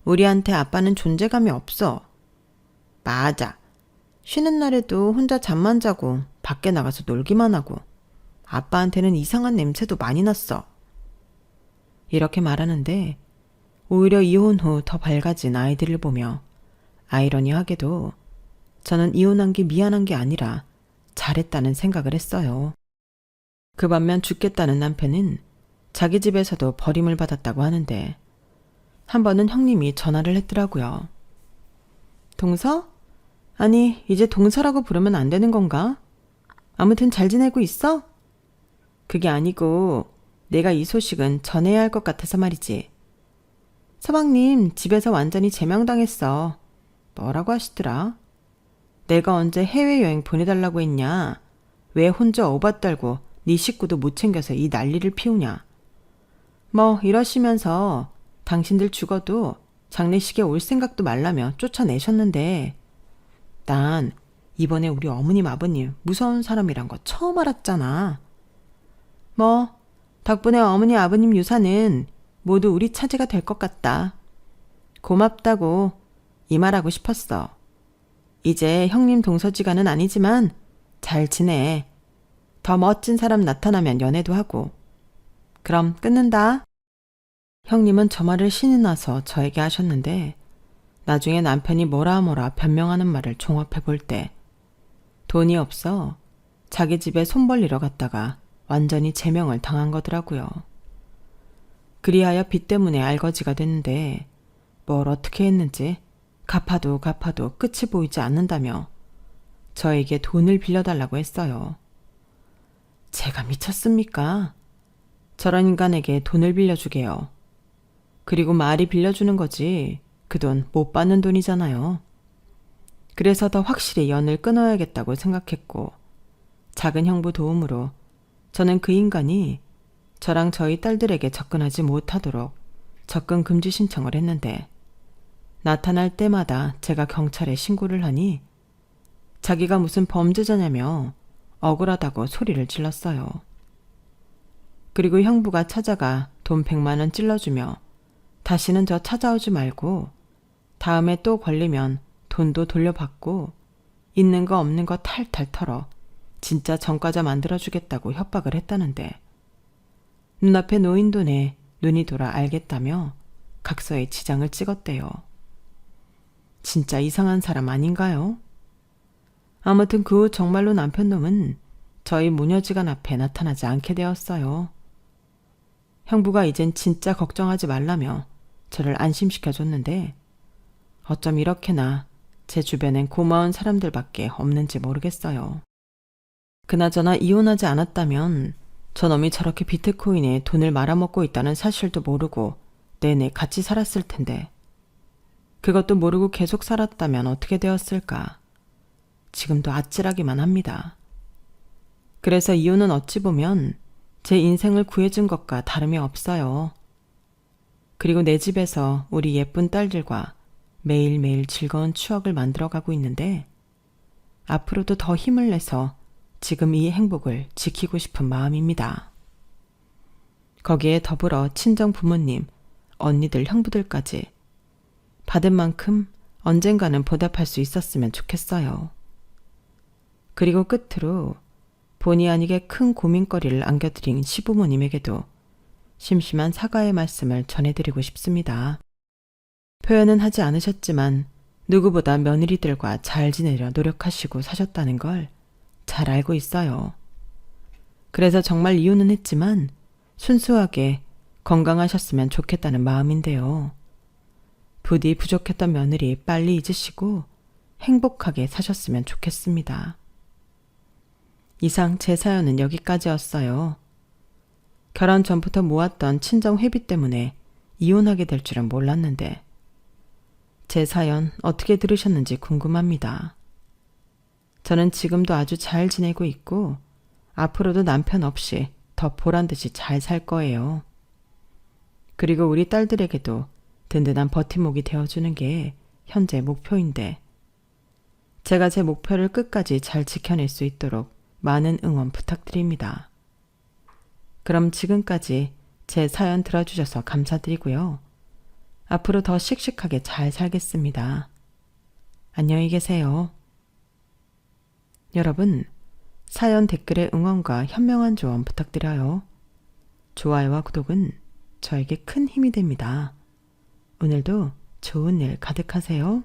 우리한테 아빠는 존재감이 없어. 맞아. 쉬는 날에도 혼자 잠만 자고 밖에 나가서 놀기만 하고 아빠한테는 이상한 냄새도 많이 났어. 이렇게 말하는데 오히려 이혼 후 더 밝아진 아이들을 보며 아이러니하게도 저는 이혼한 게 미안한 게 아니라 잘했다는 생각을 했어요. 그 반면 죽겠다는 남편은 자기 집에서도 버림을 받았다고 하는데 한 번은 형님이 전화를 했더라고요. 동서? 아니, 이제 동서라고 부르면 안 되는 건가? 아무튼 잘 지내고 있어? 그게 아니고 내가 이 소식은 전해야 할 것 같아서 말이지. 서방님 집에서 완전히 제명당했어. 뭐라고 하시더라? 내가 언제 해외여행 보내달라고 했냐? 왜 혼자 오바 떨고 네 식구도 못 챙겨서 이 난리를 피우냐? 뭐 이러시면서 당신들 죽어도 장례식에 올 생각도 말라며 쫓아내셨는데 난 이번에 우리 어머님 아버님 무서운 사람이란 거 처음 알았잖아. 뭐 덕분에 어머니 아버님 유산은 모두 우리 차지가 될 것 같다. 고맙다고 이 말하고 싶었어. 이제 형님 동서지간은 아니지만 잘 지내. 더 멋진 사람 나타나면 연애도 하고. 그럼 끊는다. 형님은 저 말을 신이 나서 저에게 하셨는데 나중에 남편이 뭐라 변명하는 말을 종합해 볼 때 돈이 없어 자기 집에 손 벌리러 갔다가 완전히 제명을 당한 거더라고요. 그리하여 빚 때문에 알거지가 됐는데 뭘 어떻게 했는지 갚아도 끝이 보이지 않는다며 저에게 돈을 빌려달라고 했어요. 제가 미쳤습니까? 저런 인간에게 돈을 빌려주게요. 그리고 말이 빌려주는 거지 그 돈 못 받는 돈이잖아요. 그래서 더 확실히 연을 끊어야겠다고 생각했고 작은 형부 도움으로 저는 그 인간이 저랑 저희 딸들에게 접근하지 못하도록 접근 금지 신청을 했는데 나타날 때마다 제가 경찰에 신고를 하니 자기가 무슨 범죄자냐며 억울하다고 소리를 질렀어요. 그리고 형부가 찾아가 돈 100만 원 찔러주며 다시는 저 찾아오지 말고 다음에 또 걸리면 돈도 돌려받고 있는 거 없는 거 탈탈 털어 진짜 전과자 만들어주겠다고 협박을 했다는데 눈앞에 놓인 돈에 눈이 돌아 알겠다며 각서에 지장을 찍었대요. 진짜 이상한 사람 아닌가요? 아무튼 그 후 정말로 남편놈은 저희 모녀지간 앞에 나타나지 않게 되었어요. 형부가 이젠 진짜 걱정하지 말라며 저를 안심시켜줬는데 어쩜 이렇게나 제 주변엔 고마운 사람들밖에 없는지 모르겠어요. 그나저나 이혼하지 않았다면 저놈이 저렇게 비트코인에 돈을 말아먹고 있다는 사실도 모르고 내내 같이 살았을 텐데 그것도 모르고 계속 살았다면 어떻게 되었을까? 지금도 아찔하기만 합니다. 그래서 이혼은 어찌 보면 제 인생을 구해준 것과 다름이 없어요. 그리고 내 집에서 우리 예쁜 딸들과 매일매일 즐거운 추억을 만들어가고 있는데 앞으로도 더 힘을 내서 지금 이 행복을 지키고 싶은 마음입니다. 거기에 더불어 친정 부모님, 언니들, 형부들까지 받은 만큼 언젠가는 보답할 수 있었으면 좋겠어요. 그리고 끝으로 본의 아니게 큰 고민거리를 안겨드린 시부모님에게도 심심한 사과의 말씀을 전해드리고 싶습니다. 표현은 하지 않으셨지만 누구보다 며느리들과 잘 지내려 노력하시고 사셨다는 걸 잘 알고 있어요. 그래서 정말 이혼은 했지만 순수하게 건강하셨으면 좋겠다는 마음인데요. 부디 부족했던 며느리 빨리 잊으시고 행복하게 사셨으면 좋겠습니다. 이상 제 사연은 여기까지였어요. 결혼 전부터 모았던 친정 회비 때문에 이혼하게 될 줄은 몰랐는데 제 사연 어떻게 들으셨는지 궁금합니다. 저는 지금도 아주 잘 지내고 있고 앞으로도 남편 없이 더 보란듯이 잘 살 거예요. 그리고 우리 딸들에게도 든든한 버팀목이 되어주는 게 현재 목표인데 제가 제 목표를 끝까지 잘 지켜낼 수 있도록 많은 응원 부탁드립니다. 그럼 지금까지 제 사연 들어주셔서 감사드리고요. 앞으로 더 씩씩하게 잘 살겠습니다. 안녕히 계세요. 여러분, 사연 댓글에 응원과 현명한 조언 부탁드려요. 좋아요와 구독은 저에게 큰 힘이 됩니다. 오늘도 좋은 일 가득하세요.